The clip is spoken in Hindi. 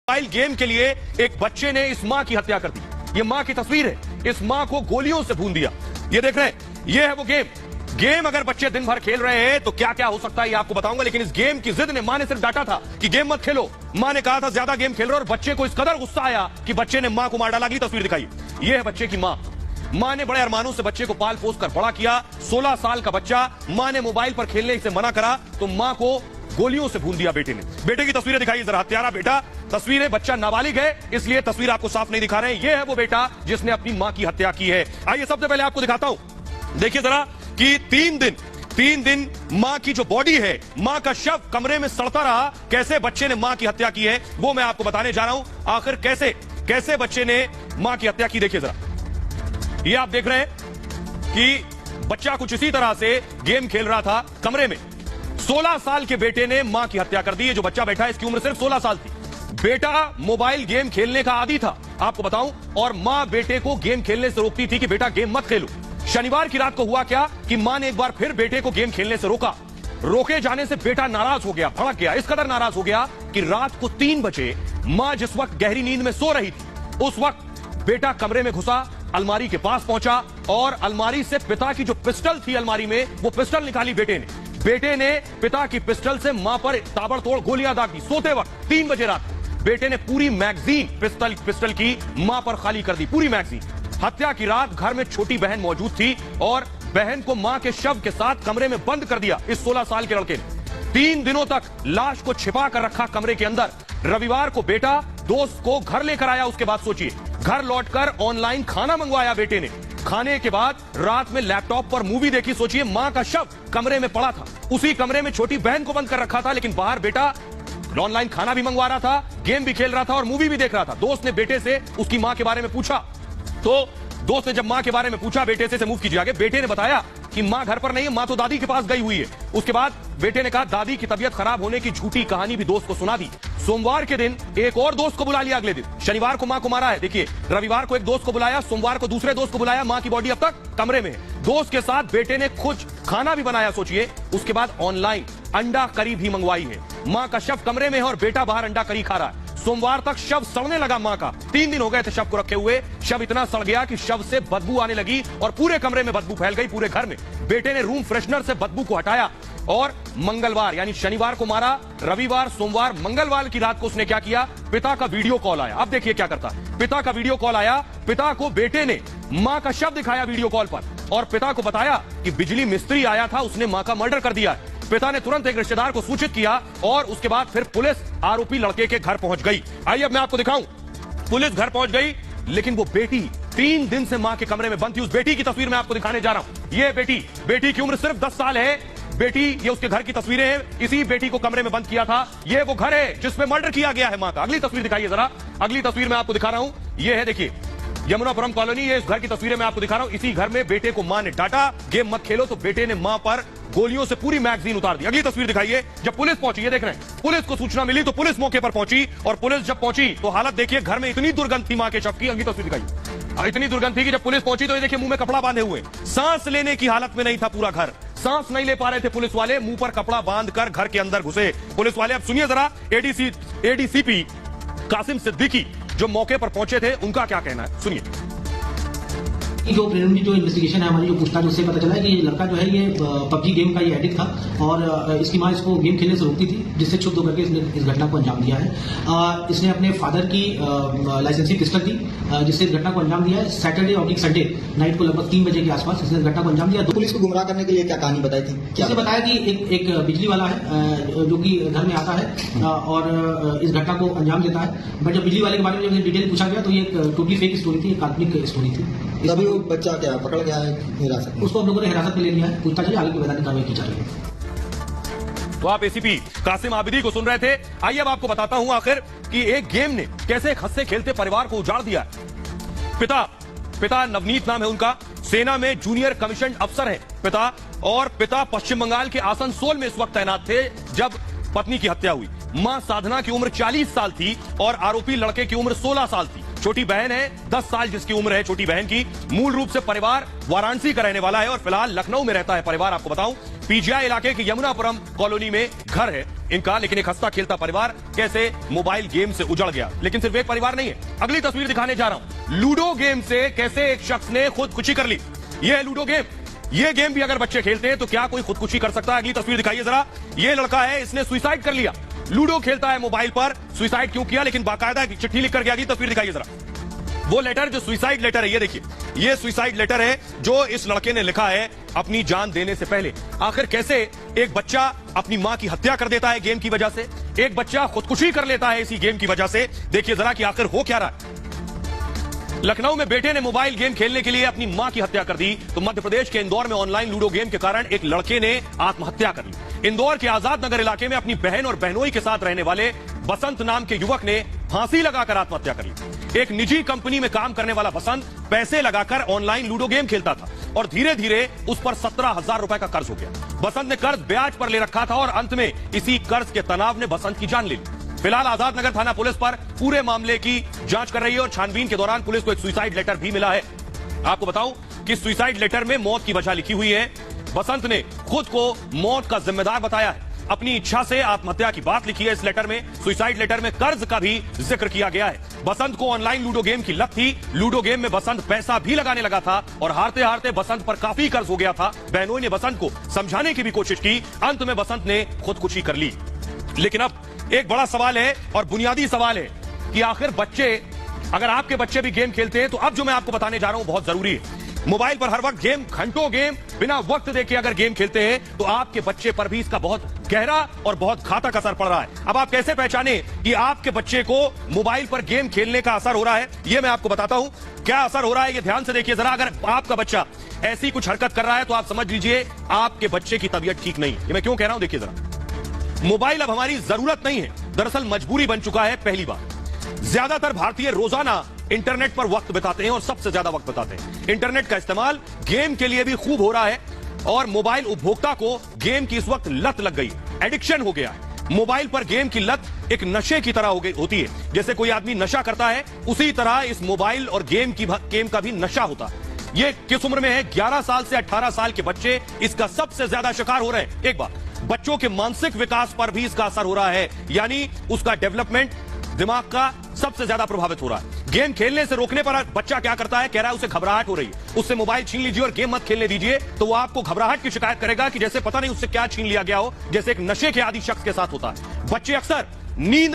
मोबाइल गेम के लिए एक बच्चे ने इस मां की हत्या कर दी। ये मां की तस्वीर है। इस मां को गोलियों से भून दिया। ये देख रहे हैं, ये है वो गेम। अगर बच्चे दिन भर खेल रहे हैं तो क्या क्या हो सकता है ये आपको बताऊंगा, लेकिन इस गेम की जिद ने मां ने सिर्फ डांटा था कि गेम मत खेलो। मां ने कहा था ज्यादा गेम खेल रहे हो, और बच्चे को इस कदर गुस्सा आया कि बच्चे ने मां को मार डाला। अगली तस्वीर दिखाई, ये है बच्चे की मां। मां ने बड़े अरमानों से बच्चे को पाल पोस कर बड़ा किया। 16 साल का बच्चा, मां ने मोबाइल पर खेलने से मना करा तो मां को गोलियों से भून दिया बेटे ने। बेटे की तस्वीरें दिखाई जरा, हत्यारा बेटा। तस्वीरें, बच्चा नाबालिग है इसलिए तस्वीर आपको साफ नहीं दिखा रहे हैं। यह है वो बेटा जिसने अपनी मां की हत्या की है। आइए सबसे पहले आपको दिखाता हूं, देखिए जरा कि 3 दिन मां की जो बॉडी है, मां का शव कमरे में सड़ता रहा। कैसे बच्चे ने मां की हत्या की है वो मैं आपको बताने जा रहा हूं। आखिर कैसे बच्चे ने मां की हत्या की, देखिए जरा। ये आप देख रहे हैं कि बच्चा कुछ इसी तरह से गेम खेल रहा था कमरे में। 16 साल के बेटे ने मां की हत्या कर दी। ये जो बच्चा बैठा है इसकी उम्र सिर्फ 16 साल थी। बेटा मोबाइल गेम खेलने का आदी था आपको बताऊं, और मां बेटे को गेम खेलने से रोकती थी कि बेटा गेम मत खेलो। शनिवार की रात को हुआ क्या कि मां ने एक बार फिर बेटे को गेम खेलने से रोका। रोके जाने से बेटा नाराज हो गया, भड़क गया। इस कदर नाराज हो गया कि रात को 3 बजे मां जिस वक्त गहरी नींद में सो रही थी उस वक्त बेटा कमरे में घुसा, अलमारी के पास पहुंचा और अलमारी से पिता की जो पिस्टल थी अलमारी में, वो पिस्टल निकाली बेटे ने पिता की पिस्टल से मां पर ताबड़तोड़ गोलियां दाग दी। सोते वक्त 3 बजे रात बेटे ने पूरी मैगजीन पिस्टल की मां पर खाली कर दी, पूरी मैगजीन। हत्या की रात घर में छोटी बहन मौजूद थी और बहन को मां के शव के साथ कमरे में बंद कर दिया इस 16 साल के लड़के ने। 3 दिनों तक लाश को छिपा कर रखा कमरे के अंदर। रविवार को बेटा दोस्त को घर लेकर आया। उसके बाद सोचिए, घर लौटकर ऑनलाइन खाना मंगवाया बेटे ने। खाने के बाद रात में लैपटॉप पर मूवी देखी। सोचिए, मां का शव कमरे में पड़ा था, उसी कमरे में छोटी बहन को बंद कर रखा था, लेकिन बाहर बेटा ऑनलाइन खाना भी मंगवा रहा था, गेम भी खेल रहा था और मूवी भी देख रहा था। दोस्त ने बेटे से उसकी मां के बारे में पूछा, तो दोस्त ने जब मां के बारे में पूछा बेटे से मूव कीजिए आगे, बेटे ने बताया कि मां घर पर नहीं है, मां तो दादी के पास गई हुई है। उसके बाद बेटे ने कहा दादी की तबीयत खराब होने की झूठी कहानी भी दोस्त को सुना दी। सोमवार के दिन एक और दोस्त को बुला लिया अगले दिन। शनिवार को मां को मारा है, देखिए। रविवार को एक दोस्त को बुलाया, सोमवार को दूसरे दोस्त को बुलाया। मां की बॉडी अब तक कमरे में है। दोस्त के साथ बेटे ने खुद खाना भी बनाया, सोचिए। उसके बाद ऑनलाइन अंडा करी भी मंगवाई है। मां का शव कमरे में है और बेटा बाहर अंडा करी खा रहा है। सोमवार तक शव सड़ने लगा मां का। 3 दिन हो गए थे शव को रखे हुए। शव इतना सड़ गया कि शव से बदबू आने लगी और पूरे कमरे में बदबू फैल गई, पूरे घर में। बेटे ने रूम फ्रेशनर से बदबू को हटाया और मंगलवार यानी शनिवार को मारा। रविवार, सोमवार, मंगलवार की रात को उसने क्या किया, पिता का वीडियो कॉल आया। अब देखिए क्या करता है। पिता का वीडियो कॉल आया। पिता को बेटे ने मां का शव दिखाया वीडियो कॉल पर और पिता को बताया कि बिजली मिस्त्री आया था, उसने मां का मर्डर कर दिया है। पिता ने तुरंत एक रिश्तेदार को सूचित किया और उसके बाद फिर पुलिस आरोपी लड़के के घर पहुंच गई। आइए अब मैं आपको दिखाऊं। पुलिस घर पहुंच गई, लेकिन वो बेटी 3 दिन से मां के कमरे में बंद थी। उस बेटी की तस्वीर मैं आपको दिखाने जा रहा हूं। ये बेटी की उम्र सिर्फ 10 साल है। बेटी, ये उसके घर की तस्वीरें हैं। इसी बेटी को कमरे में बंद किया था। ये वो घर है जिसमें मर्डर किया गया है मां का। अगली तस्वीर दिखाइए जरा। अगली तस्वीर मैं आपको दिखा रहा हूं। ये है, देखिए, यमुनापुरम कॉलोनी। ये इस घर की तस्वीरें मैं आपको दिखा रहा हूं। इसी घर में बेटे को मां ने डांटा, गेम मत खेलो, तो बेटे ने मां पर गोलियों से पूरी मैगजीन उतार दी। अगली तस्वीर दिखाइए। जब पुलिस पहुंची, ये देख रहे हैं, पुलिस को सूचना मिली तो पुलिस मौके पर पहुंची और पुलिस जब पहुंची तो हालत देखिए, घर में इतनी दुर्गंध थी मां के शव की। अगली तस्वीर दिखाइए। इतनी दुर्गंध थी कि जब पुलिस पहुंची तो ये देखिए, मुंह में कपड़ा बांधे हुए, सांस लेने की हालत में नहीं था पूरा घर। सांस नहीं ले पा रहे थे पुलिस वाले, मुंह पर कपड़ा बांधकर घर के अंदर घुसे पुलिस वाले। अब सुनिए जरा एडीसीपी कासिम सिद्दीकी जो मौके पर पहुंचे थे, उनका क्या कहना है, सुनिए। जो प्रिलिमिनरी जो इन्वेस्टिगेशन है हमारी, जो पूछताछ, उससे पता चला है कि ये लड़का जो है ये पबजी गेम का ये एडिक्ट था और इसकी मां इसको गेम खेलने से रोकती थी, जिससे क्षुब्ध होकर के इसने इस घटना को अंजाम दिया है। इसने अपने फादर की लाइसेंसी पिस्टल थी जिससे इस घटना को अंजाम दिया है। सैटरडे और संडे नाइट को लगभग 3 बजे के आसपास इसने घटना को अंजाम दिया। पुलिस को गुमराह करने के लिए क्या कहानी बताई थी? इसने बताया कि एक बिजली वाला है जो कि घर में आता है और इस घटना को अंजाम देता है। बट जब बिजली वाले के बारे में जब डिटेल पूछा गया तो ये टोटली फेक स्टोरी थी, काल्पनिक स्टोरी थी। तभी वो बच्चा क्या पकड़ गया है हिरासत में? उसको हम लोगों ने हिरासत में ले लिया है। पूछताछ आगे की वैधानिक कार्रवाई की जा रही है। तो आप एसीपी कासिम आबिदी को सुन रहे थे। आइए अब आपको बताता हूं आखिर कि एक गेम ने कैसे हंसते खेलते परिवार को उजाड़ दिया। पिता नवनीत नाम है उनका, सेना में जूनियर कमीशन अफसर है पिता, और पिता पश्चिम बंगाल के आसनसोल में इस वक्त तैनात थे जब पत्नी की हत्या हुई। मां साधना की उम्र 40 साल थी और आरोपी लड़के की उम्र 16 साल थी। छोटी बहन है 10 साल जिसकी उम्र है छोटी बहन की। मूल रूप से परिवार वाराणसी का रहने वाला है और फिलहाल लखनऊ में रहता है परिवार। आपको बताऊं, पीजीआई इलाके के यमुनापुरम कॉलोनी में घर है। इनका, लेकिन एक हंसता खेलता परिवार कैसे मोबाइल गेम से उजड़ गया। लेकिन सिर्फ एक परिवार नहीं है, अगली तस्वीर दिखाने जा रहा हूं। लूडो गेम से कैसे एक शख्स ने खुदकुशी कर ली। यह है लूडो गेम। ये गेम भी अगर बच्चे खेलते हैं तो क्या कोई खुदकुशी कर सकता है? अगली तस्वीर दिखाइए जरा। ये लड़का है, इसने सुसाइड कर लिया। लूडो खेलता है मोबाइल पर, सुसाइड क्यों किया? लेकिन बाकायदा चिट्ठी लिख कर गया। अगली तस्वीर दिखाइए जरा। वो लेटर जो सुसाइड लेटर है, ये देखिए, ये सुसाइड लेटर है जो इस लड़के ने लिखा है अपनी जान देने से पहले। आखिर कैसे एक बच्चा अपनी मां की हत्या कर देता है गेम की वजह से, एक बच्चा खुदकुशी कर लेता है इसी गेम की वजह से। देखिए जरा कि आखिर हो क्या रहा है। लखनऊ में बेटे ने मोबाइल गेम खेलने के लिए अपनी मां की हत्या कर दी, तो मध्य प्रदेश के इंदौर में ऑनलाइन लूडो गेम के कारण एक लड़के ने आत्महत्या कर ली। इंदौर के आजाद नगर इलाके में अपनी बहन और बहनोई के साथ रहने वाले बसंत नाम के युवक ने फांसी लगाकर आत्महत्या कर ली। एक निजी कंपनी में काम करने वाला बसंत पैसे लगाकर ऑनलाइन लूडो गेम खेलता था और धीरे धीरे उस पर 17,000 रुपए का कर्ज हो गया। बसंत ने कर्ज ब्याज पर ले रखा था और अंत में इसी कर्ज के तनाव ने बसंत की जान ले ली। फिलहाल आजाद नगर थाना पुलिस पर पूरे मामले की जांच कर रही है और छानबीन के दौरान पुलिस को एक सुसाइड लेटर भी मिला है। आपको बताऊं कि सुसाइड लेटर में मौत की वजह लिखी हुई है। बसंत ने खुद को मौत का जिम्मेदार बताया है। अपनी इच्छा से आत्महत्या की बात लिखी है इस लेटर में। सुसाइड लेटर में कर्ज का भी जिक्र किया गया है। बसंत को ऑनलाइन लूडो गेम की लत थी। लूडो गेम में बसंत पैसा भी लगाने लगा था और हारते हारते बसंत पर काफी कर्ज हो गया था। बहनोई ने बसंत को समझाने की भी कोशिश की। अंत में बसंत ने खुदकुशी कर ली। लेकिन अब एक बड़ा सवाल है और बुनियादी सवाल है कि आखिर बच्चे, अगर आपके बच्चे भी गेम खेलते हैं तो अब जो मैं आपको बताने जा रहा हूं बहुत जरूरी है। मोबाइल पर हर वक्त गेम, घंटों गेम, बिना वक्त देखे अगर गेम खेलते हैं तो आपके बच्चे पर भी इसका बहुत गहरा और बहुत घातक असर पड़ रहा है। अब आप कैसे पहचाने कि आपके बच्चे को मोबाइल पर गेम खेलने का असर हो रहा है, यह मैं आपको बताता हूं। क्या असर हो रहा है ये ध्यान से देखिए जरा। अगर आपका बच्चा ऐसी कुछ हरकत कर रहा है तो आप समझ लीजिए आपके बच्चे की तबीयत ठीक नहीं। ये मैं क्यों कह रहा हूं, देखिए जरा। मोबाइल अब हमारी जरूरत नहीं है, दरअसल मजबूरी बन चुका है। पहली बात, ज्यादातर भारतीय रोजाना इंटरनेट पर वक्त बिताते हैं और सबसे ज्यादा वक्त बिताते हैं। इंटरनेट का इस्तेमाल गेम के लिए भी खूब हो रहा है और मोबाइल उपभोक्ता को गेम की इस वक्त लत लग गई, एडिक्शन हो गया है। मोबाइल पर गेम की लत एक नशे की तरह होती है। जैसे कोई आदमी नशा करता है उसी तरह इस मोबाइल और गेम का भी नशा होता है। ये किस उम्र में है? 11 साल से 18 साल के बच्चे इसका सबसे ज्यादा शिकार हो रहे हैं। एक बात, बच्चों के मानसिक विकास पर भी इसका असर हो रहा है, यानी उसका डेवलपमेंट दिमाग का सबसे ज्यादा प्रभावित हो रहा है। गेम खेलने से रोकने पर बच्चा क्या करता है? कह रहा है उसे घबराहट हो रही है, उससे मोबाइल छीन लीजिए और गेम मत खेलने दीजिए, तो वो आपको घबराहट की शिकायत करेगा कि जैसे पता नहीं उससे क्या छीन लिया गया हो, जैसे एक नशे के आदी शख्स के साथ होता है। बच्चे अक्सर नींद